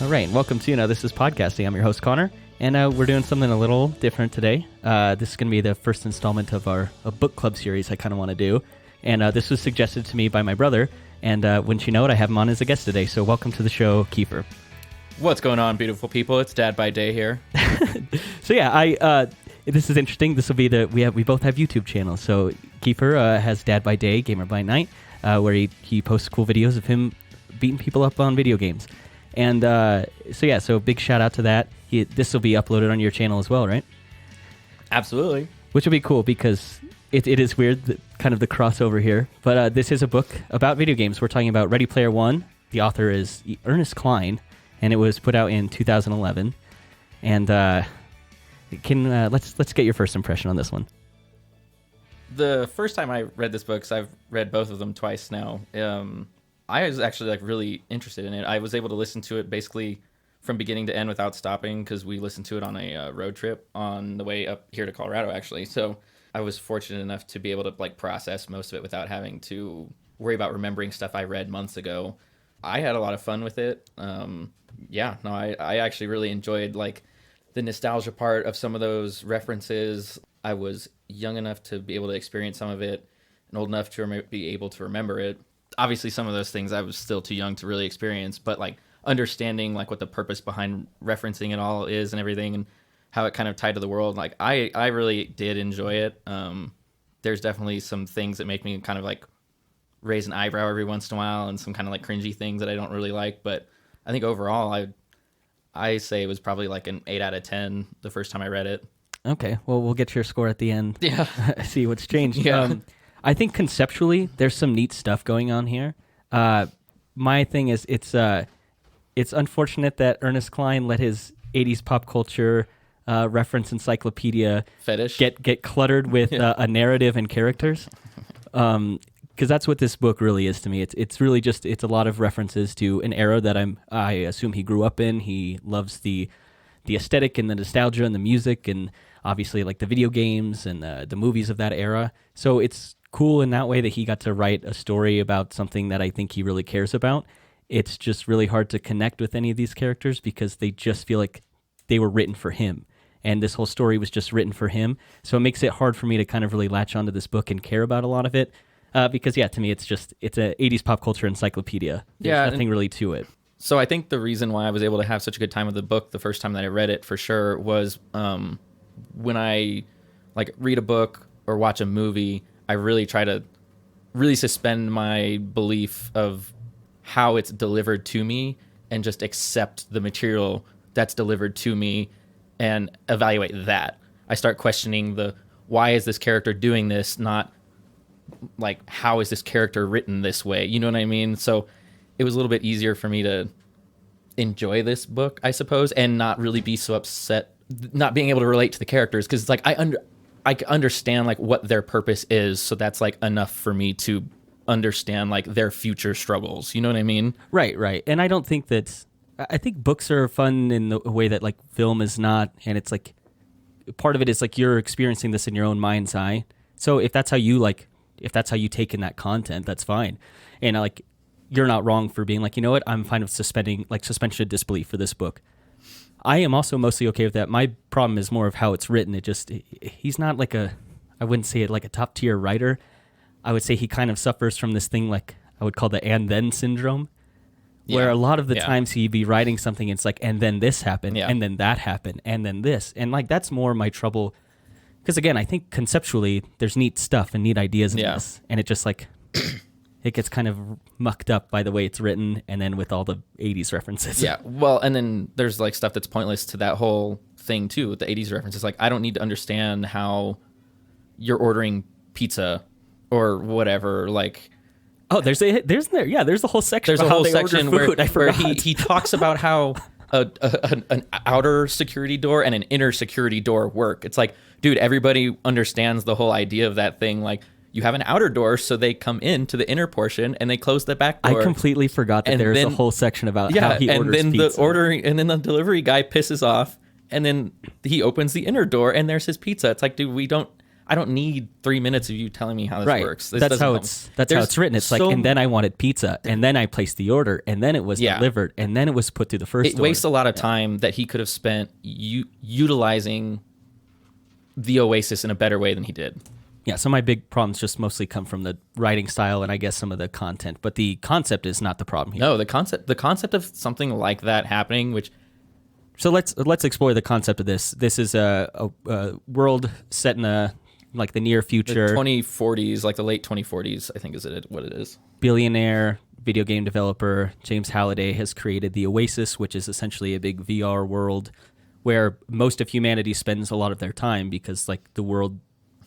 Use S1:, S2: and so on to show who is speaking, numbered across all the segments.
S1: All right, welcome to This is Podcasting. I'm your host, Connor, and we're doing something a little different today. This is going to be the first installment of our book club series I kind of want to do, and this was suggested to me by my brother, and wouldn't you know it, I have him on as a guest today, so welcome to the show, Kiefer.
S2: What's going on, beautiful people? It's Dad by Day here.
S1: So yeah, this is interesting. This will be we both have YouTube channels. So Kiefer has Dad by Day, Gamer by Night, where he posts cool videos of him beating people up on video games. And so big shout out to that. This will be uploaded on your channel as well, right?
S2: Absolutely.
S1: Which will be cool because it is weird, kind of the crossover here. But this is a book about video games. We're talking about Ready Player One. The author is Ernest Cline, and it was put out in 2011. And let's get your first impression on this one.
S2: The first time I read this book, 'cause I've read both of them twice now, I was actually really interested in it. I was able to listen to it basically from beginning to end without stopping because we listened to it on a road trip on the way up here to Colorado, actually. So I was fortunate enough to be able to process most of it without having to worry about remembering stuff I read months ago. I had a lot of fun with it. I actually really enjoyed the nostalgia part of some of those references. I was young enough to be able to experience some of it and old enough to be able to remember it. Obviously, some of those things I was still too young to really experience, but understanding what the purpose behind referencing it all is and everything and how it kind of tied to the world, I really did enjoy it. There's definitely some things that make me kind of raise an eyebrow every once in a while and some kind of cringy things that I don't really like, but I think overall I say it was probably an 8 out of 10 the first time I read it.
S1: Okay, well, we'll get your score at the end.
S2: Yeah.
S1: See what's changed.
S2: Yeah.
S1: I think conceptually there's some neat stuff going on here. My thing is it's unfortunate that Ernest Cline let his 80s pop culture reference encyclopedia
S2: fetish
S1: get cluttered with a narrative and characters. Because that's what this book really is to me. It's really just it's a lot of references to an era that I assume he grew up in. He loves the aesthetic and the nostalgia and the music and obviously the video games and the movies of that era. So it's cool in that way that he got to write a story about something that I think he really cares about. It's just really hard to connect with any of these characters because they just feel like they were written for him. And this whole story was just written for him. So it makes it hard for me to kind of really latch onto this book and care about a lot of it. Because, to me, it's a 80s pop culture encyclopedia. There's nothing really to it.
S2: So I think the reason why I was able to have such a good time with the book the first time that I read it for sure was when I read a book or watch a movie, I really try to really suspend my belief of how it's delivered to me and just accept the material that's delivered to me and evaluate that. I start questioning why is this character doing this, not how is this character written this way? You know what I mean? So it was a little bit easier for me to enjoy this book, I suppose, and not really be so upset not being able to relate to the characters because I understand what their purpose is, so that's enough for me to understand their future struggles. You know what I mean?
S1: Right. And I don't think I think books are fun in the way that film is not, and it's part of it is you're experiencing this in your own mind's eye. So if that's how you take in that content, that's fine. And you're not wrong for being you know what, I'm fine with suspension of disbelief for this book. I am also mostly okay with that. My problem is more of how it's written. He's not I wouldn't say it a top tier writer. I would say he kind of suffers from this thing I would call the and then syndrome, where a lot of the times he'd be writing something, it's and then this happened, and then that happened, and then this. And that's more my trouble. Because again, I think conceptually there's neat stuff and neat ideas in this. And it just it gets kind of mucked up by the way it's written and then with all the 80s references.
S2: Yeah, well, and then there's stuff that's pointless to that whole thing too with the 80s references. I don't need to understand how you're ordering pizza or whatever.
S1: Oh, there's a whole section.
S2: There's a whole section where he talks about how an outer security door and an inner security door work. It's dude, everybody understands the whole idea of that thing. You have an outer door, so they come into the inner portion and they close the back door.
S1: I completely forgot that there's a whole section about how he orders pizza.
S2: And then the delivery guy pisses off, and then he opens the inner door and there's his pizza. It's dude, I don't need 3 minutes of you telling me how this
S1: Right.
S2: works. This
S1: That's
S2: doesn't
S1: how
S2: help
S1: it's
S2: me.
S1: that's how
S2: There's
S1: it's written. It's like,
S2: so-
S1: and then I wanted pizza, and then I placed the order, and then it was
S2: Yeah.
S1: delivered, and then it was put through the first
S2: it
S1: order.
S2: wastes a lot of time that he could have spent utilizing the Oasis in a better way than he did.
S1: Yeah, so my big problems just mostly come from the writing style and I guess some of the content, but the concept is not the problem here.
S2: No, the concept of something like that happening, which
S1: So let's explore the concept of this. This is a world set in the near
S2: the
S1: future.
S2: 2040s, like the late 2040s, I think is it what it is.
S1: Billionaire video game developer James Halliday has created the Oasis, which is essentially a big VR world where most of humanity spends a lot of their time because like the world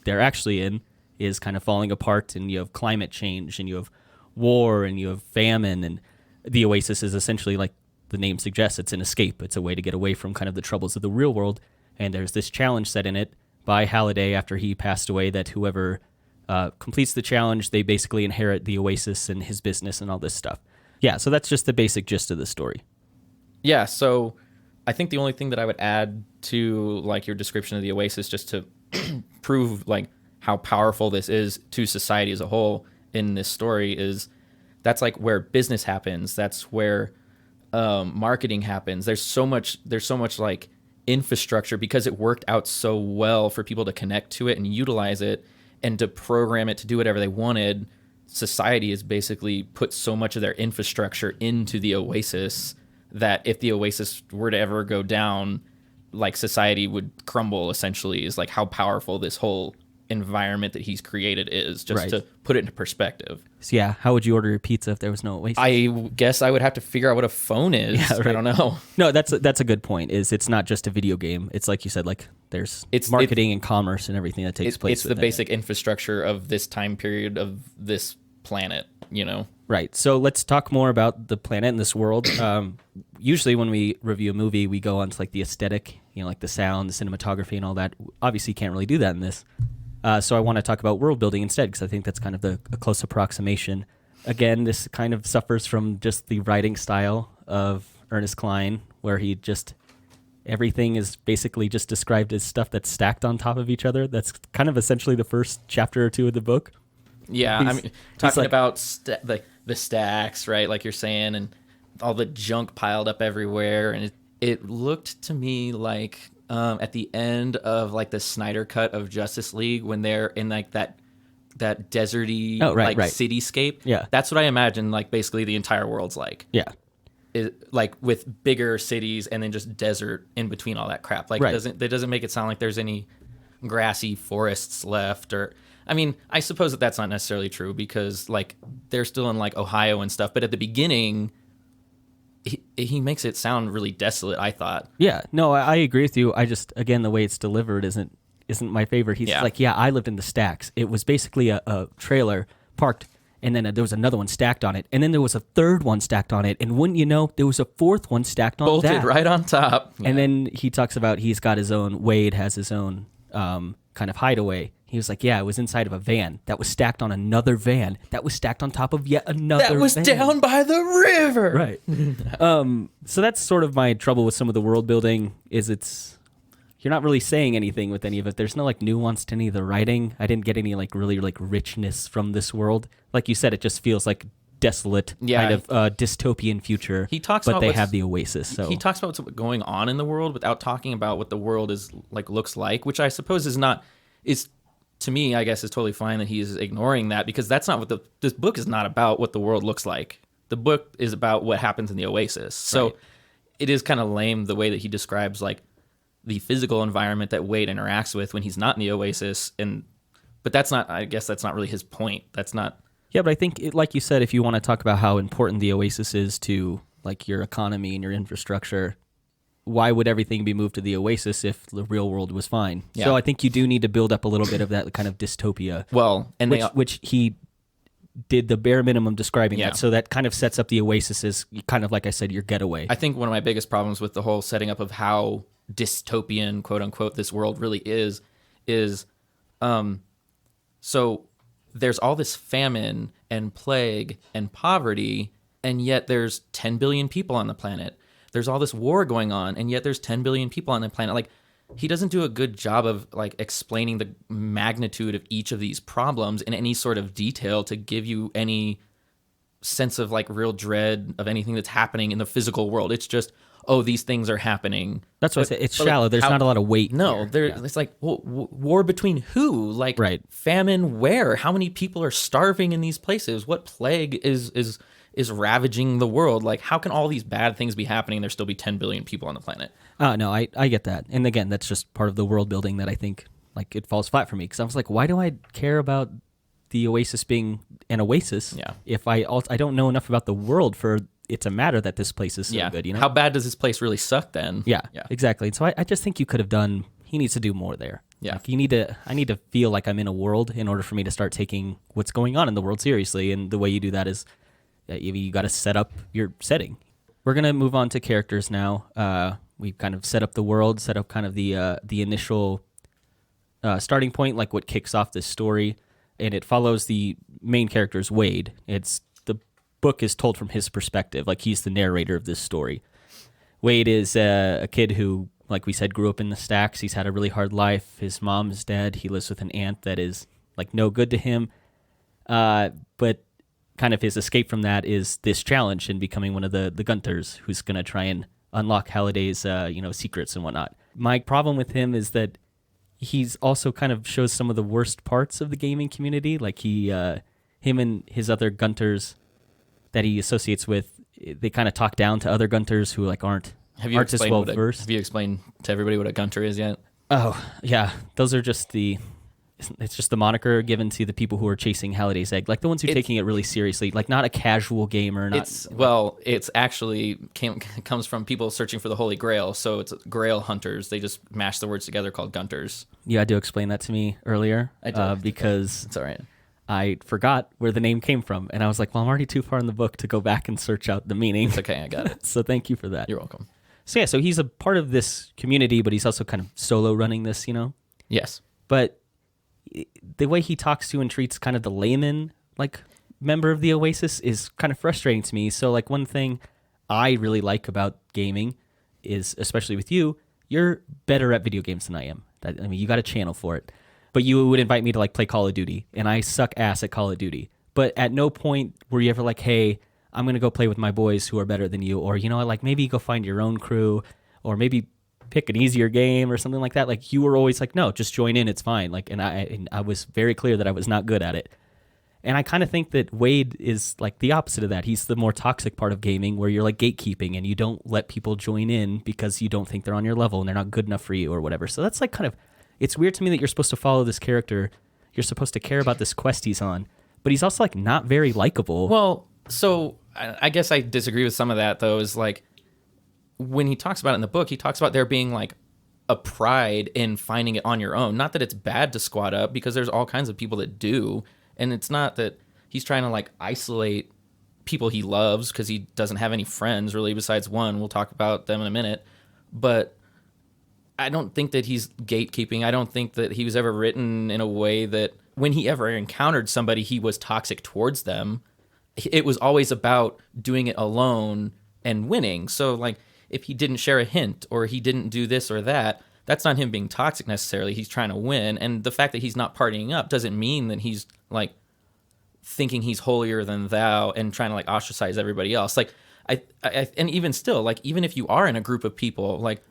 S1: they're actually in is kind of falling apart, and you have climate change and you have war and you have famine, and the Oasis is essentially, like the name suggests, it's an escape. It's a way to get away from kind of the troubles of the real world, and there's this challenge set in it by Halliday after he passed away that whoever completes the challenge, they basically inherit the Oasis and his business and all this stuff. Yeah, so that's just the basic gist of the story.
S2: Yeah, so I think the only thing that I would add to like your description of the Oasis, just to prove like how powerful this is to society as a whole in this story, is that's like where business happens. That's where marketing happens. There's so much like infrastructure because it worked out so well for people to connect to it and utilize it and to program it to do whatever they wanted. Society has basically put so much of their infrastructure into the Oasis that if the Oasis were to ever go down, like society would crumble, essentially, is like how powerful this whole environment that he's created is, just
S1: Right.
S2: to put it into perspective.
S1: So yeah, how would you order your pizza if there was no Oasis?
S2: I guess I would have to figure out what a phone is.
S1: Yeah, right.
S2: I don't know.
S1: No, that's a good point. Is it's not just a video game. It's like you said, like there's
S2: It's-
S1: marketing and commerce and everything that takes place.
S2: It's the
S1: within
S2: basic infrastructure of this time period of this planet, you know?
S1: Right. So let's talk more about the planet and this world. Usually when we review a movie, we go on to like the aesthetic, like the sound, the cinematography, and all that. Obviously, you can't really do that in this. So I want to talk about world building instead, because I think that's kind of a close approximation. Again, this kind of suffers from just the writing style of Ernest Cline, where he just everything is basically just described as stuff that's stacked on top of each other. That's kind of essentially the first chapter or two of the book.
S2: Yeah, I mean, talking
S1: like-
S2: about the stacks, right? Like you're saying, and all the junk piled up everywhere, and it looked to me like at the end of like the Snyder cut of Justice League when they're in like that deserty
S1: right.
S2: cityscape.
S1: Yeah.
S2: That's what I imagine. Like basically the entire world's like.
S1: Yeah.
S2: Like with bigger cities and then just desert in between all that crap. Like
S1: Right.
S2: that doesn't make it sound like there's any grassy forests left. Or I mean, I suppose that's not necessarily true because like they're still in like Ohio and stuff. But at the beginning, he makes it sound really desolate, I thought.
S1: Yeah, no, I agree with you. I just, again, the way it's delivered isn't my favorite. He's
S2: Yeah.
S1: like, yeah, I lived in the stacks. It was basically a trailer parked, and then there was another one stacked on it, and then there was a third one stacked on it, and wouldn't you know, there was a fourth one stacked on
S2: Bolted
S1: that.
S2: right on top.
S1: And then he talks about he's got his own, Wade has his own kind of hideaway. He was like, yeah, it was inside of a van that was stacked on another van that was stacked on top of yet another
S2: that was
S1: van.
S2: down by the river.
S1: Right. So that's sort of my trouble with some of the world building is you're not really saying anything with any of it. There's no like nuance to any of the writing. I didn't get any like really like richness from this world. Like you said, it just feels like desolate
S2: Yeah.
S1: kind of dystopian future.
S2: He talks
S1: but
S2: about
S1: they
S2: what's-
S1: have the Oasis. So
S2: He talks about what's going on in the world without talking about what the world is like looks like, which I suppose is to me, I guess, is totally fine that he's ignoring that because that's not what this book is not about what the world looks like. The book is about what happens in the Oasis. So
S1: Right.
S2: it is kind of lame the way that he describes like the physical environment that Wade interacts with when he's not in the Oasis. But that's not, I guess that's not really his point. That's not.
S1: yeah, but I think like you said, if you want to talk about how important the Oasis is to like your economy and your infrastructure, why would everything be moved to the Oasis if the real world was fine?
S2: Yeah.
S1: So I think you do need to build up a little bit of that kind of dystopia.
S2: Well, and
S1: which he did the bare minimum describing
S2: Yeah.
S1: that. So that kind of sets up the Oasis as kind of, like I said, your getaway.
S2: I think one of my biggest problems with the whole setting up of how dystopian, quote unquote, this world really is so there's all this famine and plague and poverty, and yet there's 10 billion people on the planet. There's all this war going on, and yet there's 10 billion people on the planet. Like he doesn't do a good job of like explaining the magnitude of each of these problems in any sort of detail to give you any sense of like real dread of anything that's happening in the physical world. It's just, oh, these things are happening.
S1: That's what I say. It's shallow.
S2: Like,
S1: There's not a lot of weight.
S2: No,
S1: here.
S2: it's like, well, war between who? Like,
S1: Right.
S2: famine where? How many people are starving in these places? What plague is ravaging the world? Like, how can all these bad things be happening and there still be 10 billion people on the planet?
S1: No, I get that. And again, that's just part of the world building that I think like it falls flat for me because I was like, why do I care about the Oasis being an oasis if I don't know enough about the world for it to matter that this place is so good, you know?
S2: How bad does this place really suck then?
S1: Yeah, exactly. And so I just think you could have done, he needs to do more there.
S2: Yeah.
S1: Like I need to feel like I'm in a world in order for me to start taking what's going on in the world seriously. And the way you do that is you got to set up your setting. We're going to move on to characters now. We've kind of set up the world, set up kind of the initial starting point, like what kicks off this story. And it follows the main character's Wade. The book is told from his perspective, like he's the narrator of this story. Wade is a kid who, like we said, grew up in the stacks. He's had a really hard life. His mom is dead. He lives with an aunt that is like no good to him. But kind of his escape from that is this challenge in becoming one of the Gunters, who's going to try and unlock Halliday's secrets and whatnot. My problem with him is that he's also kind of shows some of the worst parts of the gaming community. Like him and his other Gunters that he associates with, they kind of talk down to other Gunters who like aren't as well versed.
S2: Have you explained to everybody what a Gunter is yet?
S1: Oh yeah, those are just it's just the moniker given to the people who are chasing Halliday's egg, like the ones who are taking it really seriously, like not a casual gamer.
S2: It's actually comes from people searching for the Holy Grail, so it's Grail hunters. They just mash the words together called Gunters.
S1: You had to explain that to me earlier.
S2: I did.
S1: Because
S2: it's all right.
S1: I forgot where the name came from, and I was like, well, I'm already too far in the book to go back and search out the meaning.
S2: It's okay, I got it.
S1: So thank you for that.
S2: You're welcome.
S1: So yeah, so he's a part of this community, but he's also kind of solo running this,
S2: Yes.
S1: But the way he talks to and treats kind of the layman like member of the Oasis is kind of frustrating to me. So like one thing I really like about gaming is, especially with you, you're better at video games than I am. You got a channel for it. But you would invite me to like play Call of Duty, and I suck ass at Call of Duty. But at no point were you ever like, hey, I'm going to go play with my boys who are better than you, or like maybe go find your own crew, or maybe pick an easier game or something like that. Like you were always like, no, just join in, it's fine. Like, and I was very clear that I was not good at it. And I kind of think that Wade is like the opposite of that. He's the more toxic part of gaming, where you're like gatekeeping and you don't let people join in because you don't think they're on your level and they're not good enough for you or whatever. So that's like kind of, it's weird to me that you're supposed to follow this character. You're supposed to care about this quest he's on, but he's also like not very likable.
S2: Well, so I guess I disagree with some of that though, is like, when he talks about it in the book, he talks about there being like a pride in finding it on your own. Not that it's bad to squat up, because there's all kinds of people that do. And it's not that he's trying to like isolate people he loves, because he doesn't have any friends really besides one. We'll talk about them in a minute. But I don't think that he's gatekeeping. I don't think that he was ever written in a way that when he ever encountered somebody, he was toxic towards them. It was always about doing it alone and winning. So like, if he didn't share a hint or he didn't do this or that, that's not him being toxic necessarily. He's trying to win. And the fact that he's not partying up doesn't mean that he's like thinking he's holier than thou and trying to like ostracize everybody else. Like I and even still, like even if you are in a group of people, like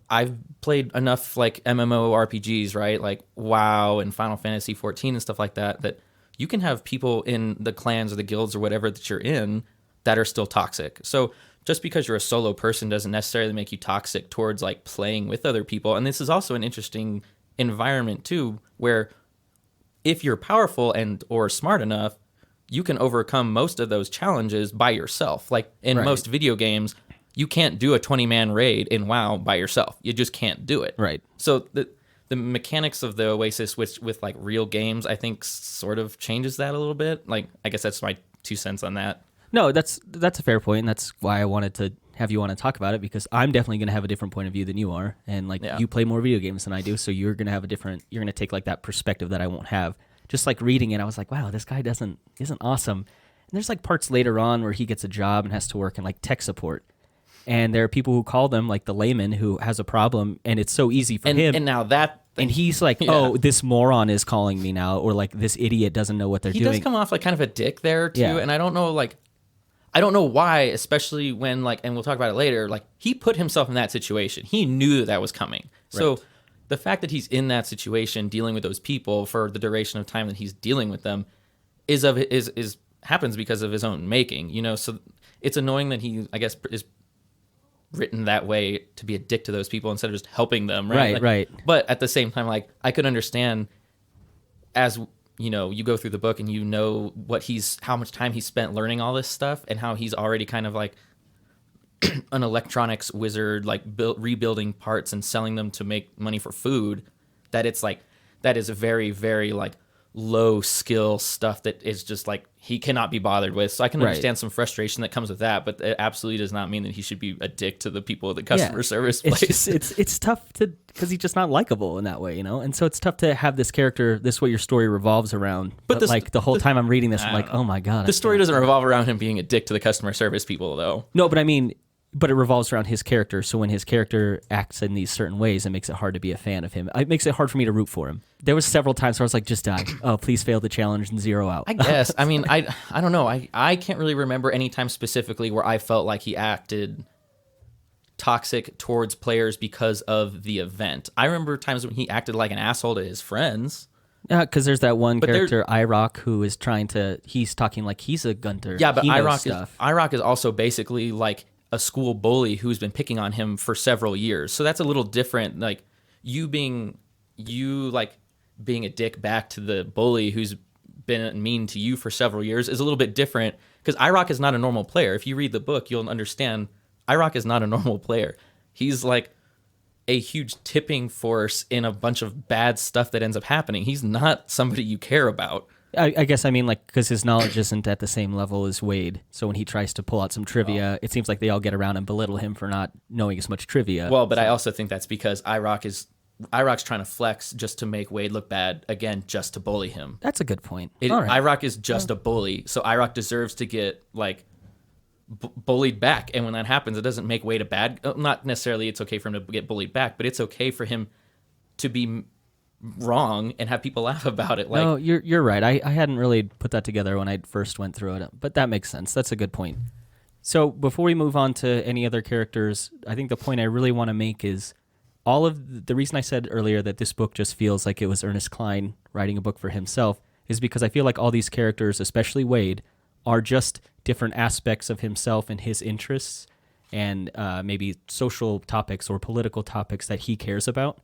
S2: I've played enough like MMORPGs, right? Like WoW and Final Fantasy 14 and stuff like that, that you can have people in the clans or the guilds or whatever that you're in that are still toxic. So just because you're a solo person doesn't necessarily make you toxic towards like playing with other people. And this is also an interesting environment too, where if you're powerful and or smart enough, you can overcome most of those challenges by yourself. Like in most video games, you can't do a 20-man raid in WoW by yourself. You just can't do it.
S1: Right.
S2: So the mechanics of the Oasis with like real games, I think sort of changes that a little bit. Like, I guess that's my 2 cents on that.
S1: No, that's a fair point, and that's why I wanted to have you on and talk about it, because I'm definitely going to have a different point of view than you are, and like you play more video games than I do, so you're going to have you're going to take like that perspective that I won't have. Just like reading it, I was like, wow, this guy isn't awesome. And there's like parts later on where he gets a job and has to work in like tech support, And there are people who call them like the layman who has a problem, and it's so easy for him.
S2: And now that
S1: and he's like, oh, this moron is calling me now, or like this idiot doesn't know what they're
S2: he
S1: doing.
S2: does come off like kind of a dick there too,
S1: Yeah.
S2: and I don't know why, especially when like, and we'll talk about it later, like he put himself in that situation. He knew that was coming. So the fact that he's in that situation dealing with those people for the duration of time that he's dealing with them is happens because of his own making, you know. So it's annoying that he, I guess, is written that way to be a dick to those people instead of just helping them, right? Like,
S1: Right.
S2: But at the same time, like I could understand, as you know, you go through the book and you know how much time he spent learning all this stuff, and how he's already kind of like an electronics wizard, like rebuilding parts and selling them to make money for food. That it's like that is a very, very like low skill stuff that is just like he cannot be bothered with. So I can understand some frustration that comes with that, but it absolutely does not mean that he should be a dick to the people at the customer service place.
S1: It's tough to, because he's just not likable in that way, you know. And so it's tough to have this character, this what your story revolves around. But like the whole time I'm reading this, I'm like, oh my god.
S2: The story doesn't revolve around him being a dick to the customer service people, though.
S1: No, but I mean, but it revolves around his character. So when his character acts in these certain ways, it makes it hard to be a fan of him. It makes it hard for me to root for him. There was several times where I was like, just die. Oh, please fail the challenge and zero out.
S2: I guess. I mean, I don't know. I can't really remember any time specifically where I felt like he acted toxic towards players because of the event. I remember times when he acted like an asshole to his friends.
S1: Yeah, because there's that one character, IROC, who is he's talking like he's a gunter.
S2: Yeah, but IROC is also basically like a school bully who's been picking on him for several years. So that's a little different. Like you being a dick back to the bully who's been mean to you for several years is a little bit different, because IROC is not a normal player. If you read the book, you'll understand IROC is not a normal player. He's like a huge tipping force in a bunch of bad stuff that ends up happening. He's not somebody you care about.
S1: I guess I mean, like, because his knowledge isn't at the same level as Wade. So when he tries to pull out some trivia, it seems like they all get around and belittle him for not knowing as much trivia.
S2: Well, but I also think that's because IROC's trying to flex just to make Wade look bad, again, just to bully him.
S1: That's a good point.
S2: All right. IROC is just a bully, so IROC deserves to get like bullied back. And when that happens, it doesn't make Wade a bad. Not necessarily it's okay for him to get bullied back, but it's okay for him to be wrong and have people laugh about it. Like,
S1: no, you're right. I hadn't really put that together when I first went through it, but that makes sense. That's a good point. So before we move on to any other characters, I think the point I really want to make is all of the reason I said earlier that this book just feels like it was Ernest Cline writing a book for himself is because I feel like all these characters, especially Wade, are just different aspects of himself and his interests and maybe social topics or political topics that he cares about.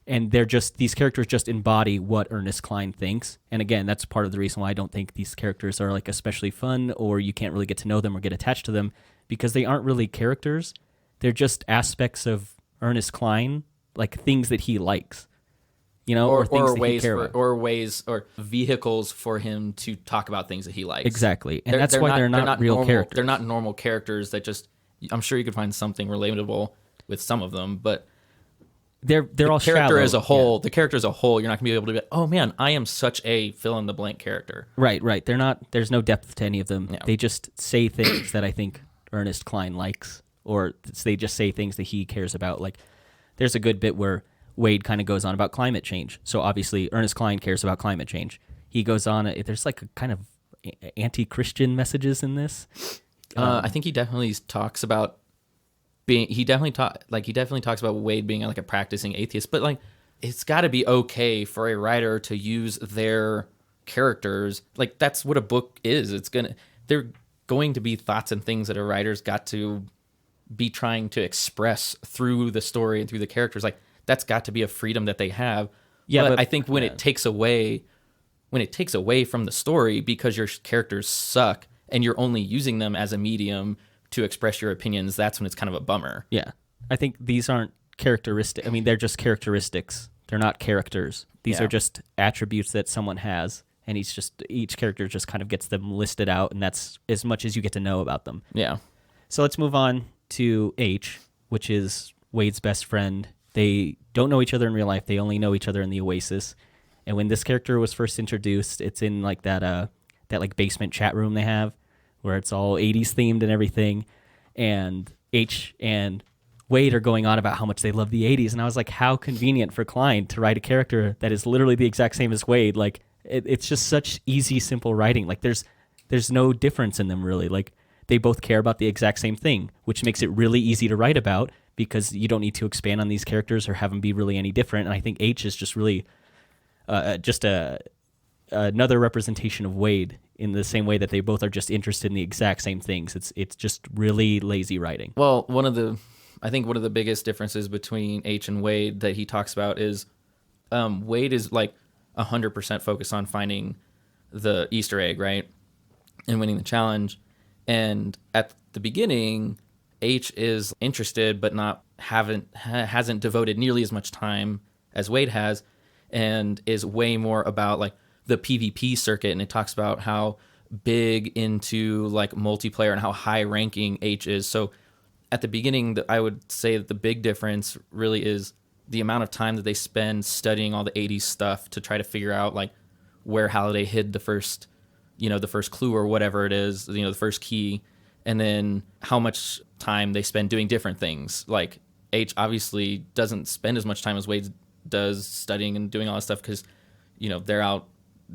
S1: And these characters just embody what Ernest Cline thinks. And again, that's part of the reason why I don't think these characters are like especially fun, or you can't really get to know them or get attached to them, because they aren't really characters. They're just aspects of Ernest Cline, like things that he likes, you know, or things that he cares about.
S2: Or ways or vehicles for him to talk about things that he likes.
S1: Exactly. And that's why they're not real characters.
S2: They're not normal characters that just, I'm sure you could find something relatable with some of them, but
S1: they're all
S2: character
S1: shallow.
S2: as a whole. Yeah. The character as a whole, you're not gonna be able to be like, oh man, I am such a fill in the blank character.
S1: Right. They're not. There's no depth to any of them.
S2: Yeah.
S1: They just say things that I think Ernest Cline likes, or they just say things that he cares about. Like, there's a good bit where Wade kind of goes on about climate change. So obviously, Ernest Cline cares about climate change. He goes on. There's like a kind of anti-Christian messages in this.
S2: I think he definitely talks about. He definitely talks about Wade being like a practicing atheist, but like it's got to be okay for a writer to use their characters. Like that's what a book is. They're going to be thoughts and things that a writer's got to be trying to express through the story and through the characters. Like that's got to be a freedom that they have. Yeah, but I think when it takes away from the story because your characters suck and you're only using them as a medium to express your opinions, that's when it's kind of a bummer.
S1: Yeah. I think these aren't characteristic. I mean, they're just characteristics. They're not characters. These are just attributes that someone has, and each character just kind of gets them listed out, and that's as much as you get to know about them.
S2: Yeah.
S1: So let's move on to H, which is Wade's best friend. They don't know each other in real life. They only know each other in the Oasis. And when this character was first introduced, it's in like that like basement chat room they have, where it's all 80s themed and everything. And H and Wade are going on about how much they love the 80s, and I was like, how convenient for Klein to write a character that is literally the exact same as Wade. Like it's just such easy, simple writing. Like there's no difference in them really. Like they both care about the exact same thing, which makes it really easy to write about because you don't need to expand on these characters or have them be really any different. And I think H is just really another representation of Wade in the same way that they both are just interested in the exact same things. It's just really lazy writing.
S2: Well, I think one of the biggest differences between H and Wade that he talks about is Wade is like 100% focused on finding the Easter egg, right? And winning the challenge. And at the beginning, H is interested but hasn't devoted nearly as much time as Wade has, and is way more about like the PvP circuit. And it talks about how big into like multiplayer and how high ranking H is. So at the beginning, I would say that the big difference really is the amount of time that they spend studying all the 80s stuff to try to figure out like where Halliday hid the first clue or whatever it is, the first key, and then how much time they spend doing different things. Like H obviously doesn't spend as much time as Wade does studying and doing all that stuff because, they're out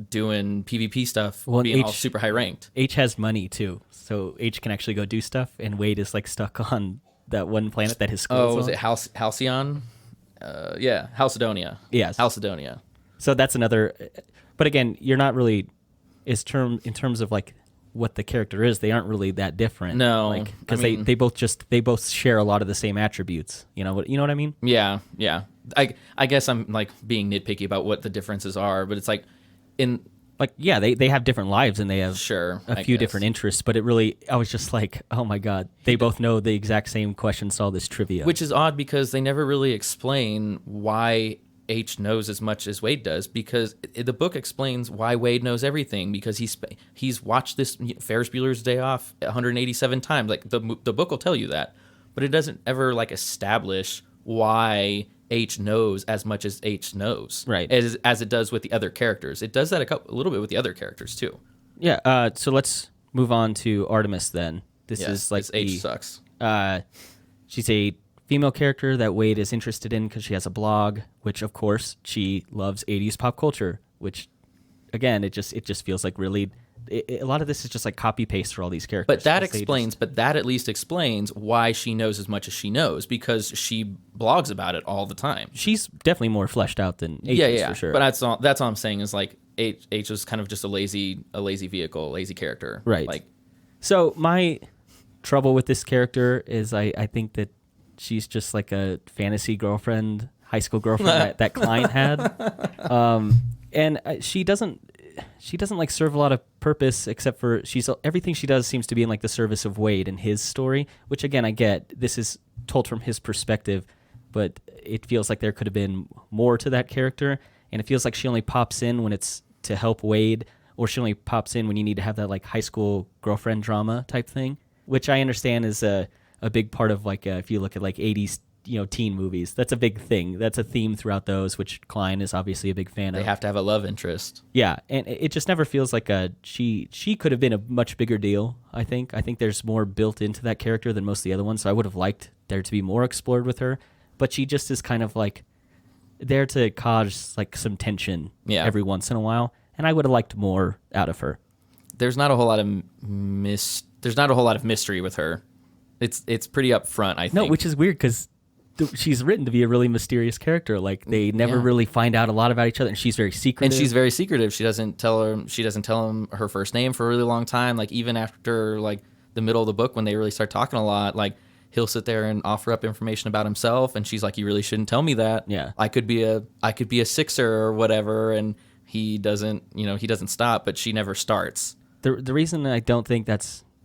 S2: doing PvP stuff, being all super high ranked.
S1: H has money too, so H can actually go do stuff, and Wade is like stuck on that one planet that his school is on.
S2: Was it Halcyon? Yeah, Halcydonia.
S1: Yes.
S2: Halcydonia.
S1: So that's another, but again, you're not really, in terms of like what the character is, they aren't really that different.
S2: No,
S1: like because they both share a lot of the same attributes. You know what I mean?
S2: Yeah. I guess I'm like being nitpicky about what the differences are, but it's like
S1: they have different lives and they have
S2: a
S1: few different interests, but I was just like, oh my God, they both know the exact same questions to all this trivia.
S2: Which is odd because they never really explain why H knows as much as Wade does, because the book explains why Wade knows everything, because he's watched this Ferris Bueller's Day Off 187 times. Like the book will tell you that, but it doesn't ever like establish why H knows as much as H knows,
S1: right?
S2: As it does with the other characters. It does that a little bit with the other characters too.
S1: Yeah. So let's move on to Artemis then. This is like
S2: H sucks.
S1: She's a female character that Wade is interested in because she has a blog, which of course she loves 80s pop culture. Which, again, it just feels like really. A lot of this is just like copy paste for all these characters.
S2: But that at least explains why she knows as much as she knows, because she blogs about it all the time.
S1: She's definitely more fleshed out than H is for sure.
S2: But that's all I'm saying is like H is kind of just a lazy vehicle, lazy character.
S1: Right.
S2: Like,
S1: so my trouble with this character is I think that she's just like a fantasy girlfriend, high school girlfriend that Klein had, and she doesn't like serve a lot of purpose, except for everything she does seems to be in like the service of Wade and his story, which again, I get this is told from his perspective, but it feels like there could have been more to that character. And it feels like she only pops in when it's to help Wade, or she only pops in when you need to have that like high school girlfriend drama type thing, which I understand is a big part of like, if you look at like 80s, teen movies, that's a big thing. That's a theme throughout those, which Klein is obviously a big fan of.
S2: They have to have a love interest.
S1: Yeah, and it just never feels like she could have been a much bigger deal, I think. I think there's more built into that character than most of the other ones, so I would have liked there to be more explored with her, but she just is kind of like there to cause like some tension every once in a while, and I would have liked more out of her.
S2: There's not a whole lot of mystery with her. It's pretty upfront, I think.
S1: No, which is weird because she's written to be a really mysterious character. Like they never really find out a lot about each other, and she's very secretive.
S2: And she's very secretive. She doesn't tell him her first name for a really long time. Like even after like the middle of the book, when they really start talking a lot, like he'll sit there and offer up information about himself, and she's like, "You really shouldn't tell me that.
S1: Yeah,
S2: I could be a Sixer or whatever." And he doesn't stop, but she never starts.
S1: The reason I don't think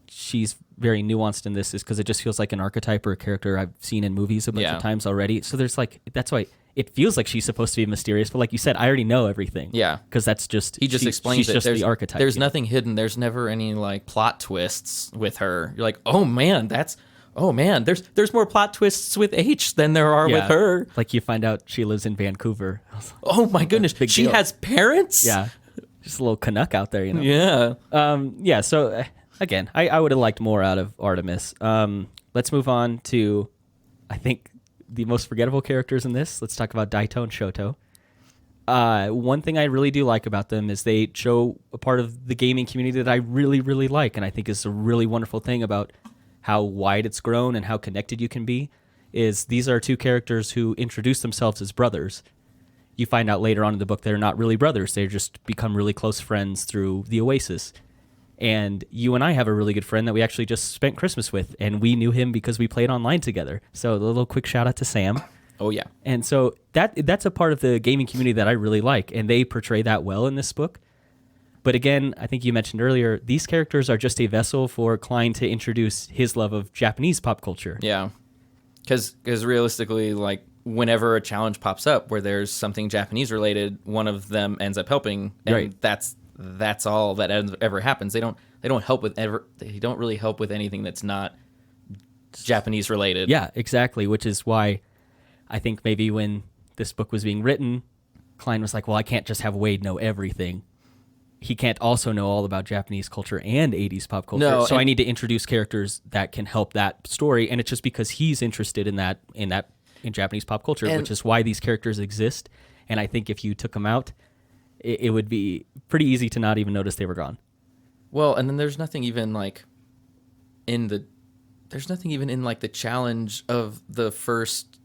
S1: she's very nuanced in this is because it just feels like an archetype or a character I've seen in movies a bunch of times already. So there's like, that's why it feels like she's supposed to be mysterious, but like you said, I already know everything.
S2: Yeah.
S1: Because that's just,
S2: he just explains
S1: she's
S2: it.
S1: Just the archetype.
S2: There's nothing hidden. There's never any like plot twists with her. You're like, oh man, there's more plot twists with H than there are with her.
S1: Like you find out she lives in Vancouver.
S2: Oh my goodness. She has parents?
S1: Yeah. Just a little Canuck out there,
S2: Yeah.
S1: So again, I would have liked more out of Artemis. let's move on to, I think, the most forgettable characters in this. Let's talk about Daito and Shoto. One thing I really do like about them is they show a part of the gaming community that I really, really like, and I think is a really wonderful thing about how wide it's grown and how connected you can be, is these are two characters who introduce themselves as brothers. You find out later on in the book they're not really brothers. They just become really close friends through the Oasis. And you and I have a really good friend that we actually just spent Christmas with, and we knew him because we played online together. So a little quick shout out to Sam.
S2: Oh, yeah.
S1: And so that's a part of the gaming community that I really like, and they portray that well in this book. But again, I think you mentioned earlier, these characters are just a vessel for Klein to introduce his love of Japanese pop culture.
S2: Yeah. Because realistically, like, whenever a challenge pops up where there's something Japanese related, one of them ends up helping, and
S1: Right.
S2: that's all that ever happens. They don't really help with anything that's not Japanese related.
S1: Yeah, exactly, which is why I think maybe when this book was being written, Klein was like, well, I can't just have Wade know everything. He can't also know all about Japanese culture and 80s pop culture.
S2: No,
S1: so I need to introduce characters that can help that story, and it's just because he's interested in Japanese pop culture, which is why these characters exist. And I think if you took them out, it would be pretty easy to not even notice they were gone.
S2: Well, and then there's nothing even like in the challenge of the first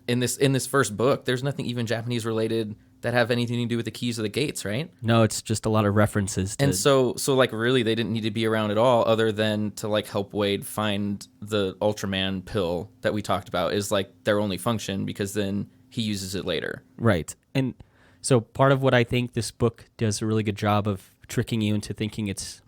S2: in this first book. There's nothing even Japanese related that have anything to do with the keys of the gates, right?
S1: No, it's just a lot of references to,
S2: and so like really they didn't need to be around at all, other than to like help Wade find the Ultraman pill that we talked about is like their only function, because then he uses it later.
S1: Right. And so part of what I think this book does a really good job of tricking you into thinking it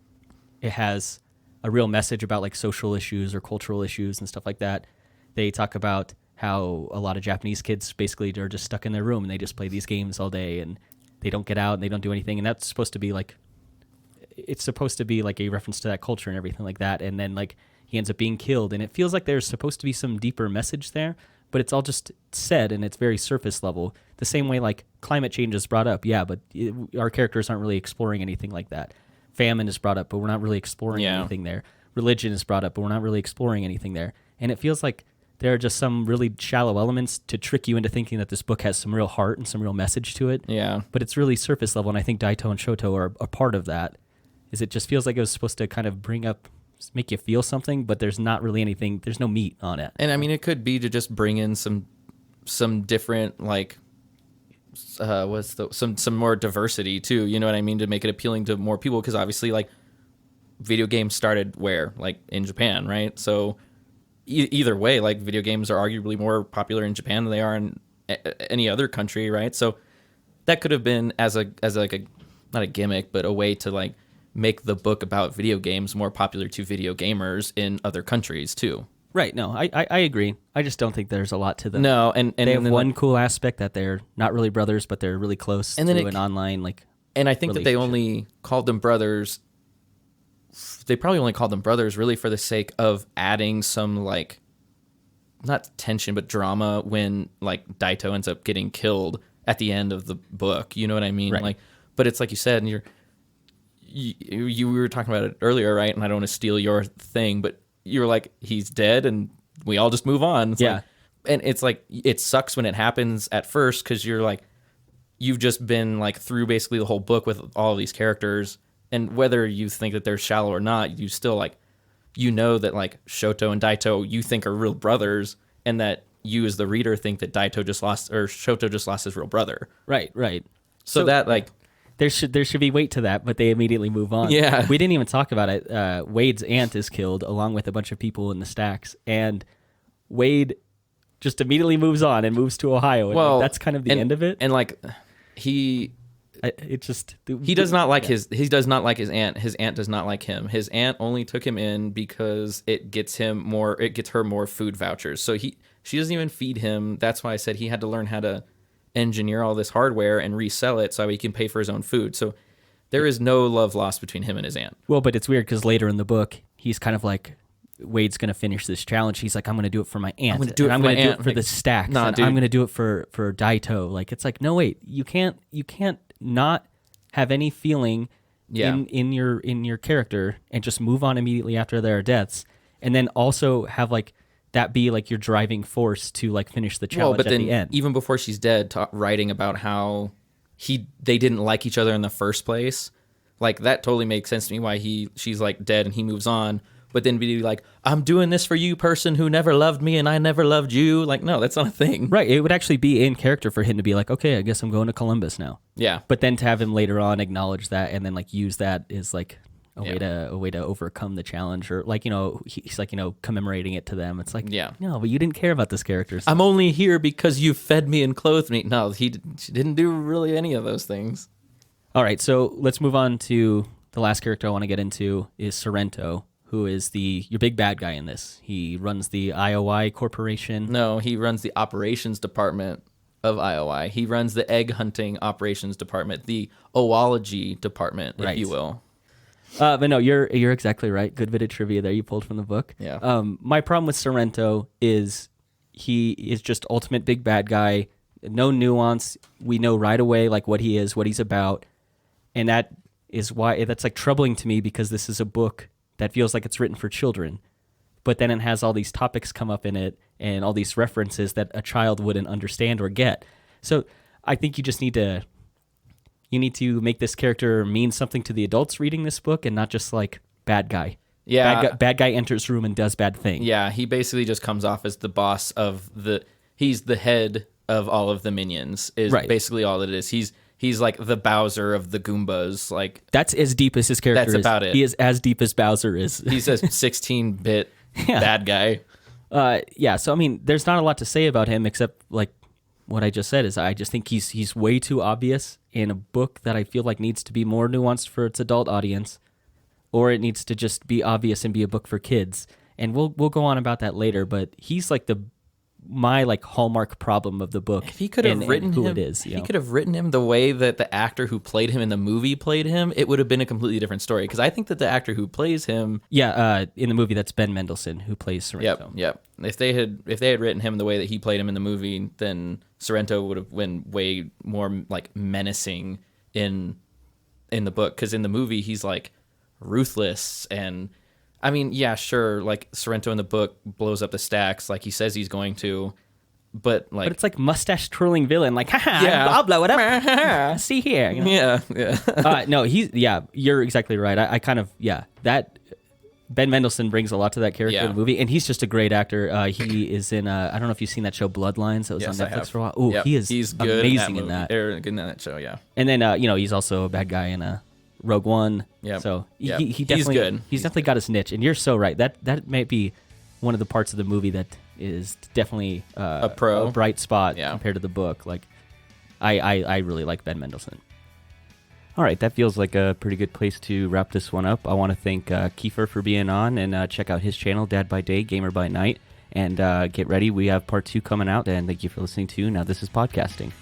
S1: has a real message about like social issues or cultural issues and stuff like that. They talk about how a lot of Japanese kids basically are just stuck in their room and they just play these games all day and they don't get out and they don't do anything. And that's supposed to be like, it's supposed to be like a reference to that culture and everything like that. And then like he ends up being killed, and it feels like there's supposed to be some deeper message there, but it's all just said and it's very surface level. The same way like climate change is brought up. Yeah, but our characters aren't really exploring anything like that. Famine is brought up, but we're not really exploring anything there. Religion is brought up, but we're not really exploring anything there. And it feels like there are just some really shallow elements to trick you into thinking that this book has some real heart and some real message to it.
S2: Yeah.
S1: But it's really surface level, and I think Daito and Shoto are a part of that. Is it just feels like it was supposed to kind of make you feel something, but there's not really anything, there's no meat on it.
S2: And I mean, it could be to just bring in some different, like, some more diversity too, you know what I mean, to make it appealing to more people, because obviously like video games started where, like, in Japan, right? So either way, like, video games are arguably more popular in Japan than they are in any other country, right? So that could have been as like a not a gimmick, but a way to like make the book about video games more popular to video gamers in other countries too.
S1: Right. No, I agree. I just don't think there's a lot to them.
S2: No, and
S1: they have
S2: then,
S1: one
S2: like,
S1: cool aspect that they're not really brothers, but they're really close
S2: and
S1: to
S2: then
S1: an online like.
S2: And I think that they
S1: relationship.
S2: only called them brothers. They probably only called them brothers really for the sake of adding some, like, not tension, but drama when, like, Daito ends up getting killed at the end of the book. You know what I mean?
S1: Right.
S2: Like, but it's like you said, and you were talking about it earlier, right? And I don't want to steal your thing, but you were like, he's dead, and we all just move on. It's
S1: Yeah.
S2: like, and it's like, it sucks when it happens at first, because you're like, you've just been like through basically the whole book with all of these characters, and whether you think that they're shallow or not, you still, like, you know that, like, Shoto and Daito you think are real brothers, and that you as the reader think that Shoto just lost his real brother.
S1: Right.
S2: So that, like,
S1: there should be weight to that, but they immediately move on.
S2: Yeah.
S1: We didn't even talk about it. Wade's aunt is killed along with a bunch of people in the stacks, and Wade just immediately moves on and moves to Ohio. And
S2: well,
S1: that's kind of the end of it.
S2: And like he does not like his aunt. His aunt does not like him. His aunt only took him in because it gets her more food vouchers. So she doesn't even feed him. That's why I said he had to learn how to engineer all this hardware and resell it so he can pay for his own food. So there is no love lost between him and his aunt.
S1: Well, but it's weird because later in the book, he's kind of like, Wade's going to finish this challenge. He's like, I'm going to do it for my aunt.
S2: I'm going to do it
S1: for the stacks.
S2: Nah,
S1: and
S2: dude.
S1: I'm going to do it for Daito. Like, it's like, no, wait, you can't not have any feeling in your character and just move on immediately after their deaths. And then also have like that be like your driving force to like finish the challenge
S2: but
S1: at
S2: then
S1: the end.
S2: even before she's dead, writing about how they didn't like each other in the first place, like that totally makes sense to me. Why she's like dead and he moves on, but then be like, I'm doing this for you, person who never loved me, and I never loved you. Like, no, that's not a thing.
S1: Right. It would actually be in character for him to be like, okay, I guess I'm going to Columbus now.
S2: Yeah.
S1: But then to have him later on acknowledge that and then like use that is like a
S2: Yeah.
S1: way to overcome the challenge, or like, he's like, commemorating it to them. It's like,
S2: Yeah.
S1: no, but you didn't care about this character. So.
S2: I'm only here because you fed me and clothed me. No, she didn't do really any of those things.
S1: All right. So let's move on to the last character I want to get into is Sorrento, who is your big bad guy in this. He runs the IOI Corporation.
S2: No, he runs the operations department of IOI. He runs the egg hunting operations department, the oology department, if you will.
S1: But no, you're exactly right. Good bit of trivia there you pulled from the book.
S2: Yeah.
S1: My problem with Sorrento is he is just ultimate big bad guy. No nuance. We know right away like what he is, what he's about, and that is why that's like troubling to me, because this is a book that feels like it's written for children, but then it has all these topics come up in it and all these references that a child wouldn't understand or get. So I think you just need to make this character mean something to the adults reading this book and not just like bad guy.
S2: Yeah.
S1: Bad guy enters room and does bad thing.
S2: Yeah, he basically just comes off as the boss of he's the head of all of the minions is
S1: Right.
S2: basically all it is. He's like the Bowser of the Goombas. Like,
S1: That's as deep as his character is.
S2: That's about it.
S1: He is as deep as Bowser is.
S2: he's a 16-bit
S1: Yeah.
S2: bad guy.
S1: So I mean, there's not a lot to say about him except like what I just said is I just think he's way too obvious in a book that I feel like needs to be more nuanced for its adult audience, or it needs to just be obvious and be a book for kids. And we'll go on about that later, but he's like my like hallmark problem of the book.
S2: If he could have written
S1: who
S2: him,
S1: it is,
S2: if he could have written him the way that the actor who played him in the movie played him, it would have been a completely different story. Because I think that the actor who plays him,
S1: in the movie that's Ben Mendelsohn who plays Sorrento.
S2: yep. If they had written him the way that he played him in the movie, then Sorrento would have been way more like menacing in the book. Because in the movie he's like ruthless, and I mean, yeah, sure, like Sorrento in the book blows up the stacks like he says he's going to, but
S1: it's like mustache twirling villain, like, haha,
S2: Yeah.
S1: I'll blow it up. See here.
S2: yeah.
S1: No, you're exactly right. I kind of, that Ben Mendelsohn brings a lot to that character in the movie, and he's just a great actor. He is in, I don't know if you've seen that show Bloodlines that was
S2: Yes,
S1: on
S2: I
S1: Netflix
S2: have.
S1: for a while. Oh,
S2: Yep.
S1: he's
S2: good
S1: amazing
S2: in
S1: in
S2: that
S1: that.
S2: movie. Good in that show, yeah.
S1: And then, he's also a bad guy in Rogue One.
S2: Yep.
S1: So
S2: Yep.
S1: he
S2: He's
S1: definitely,
S2: good.
S1: He's definitely got his niche, and you're so right. That might be one of the parts of the movie that is definitely
S2: A
S1: bright spot
S2: Yeah.
S1: compared to the book. Like, I really like Ben Mendelsohn. All right, that feels like a pretty good place to wrap this one up. I want to thank Kiefer for being on, and check out his channel, Dad by Day, Gamer by Night. And get ready, we have part 2 coming out, and thank you for listening to Now This Is Podcasting.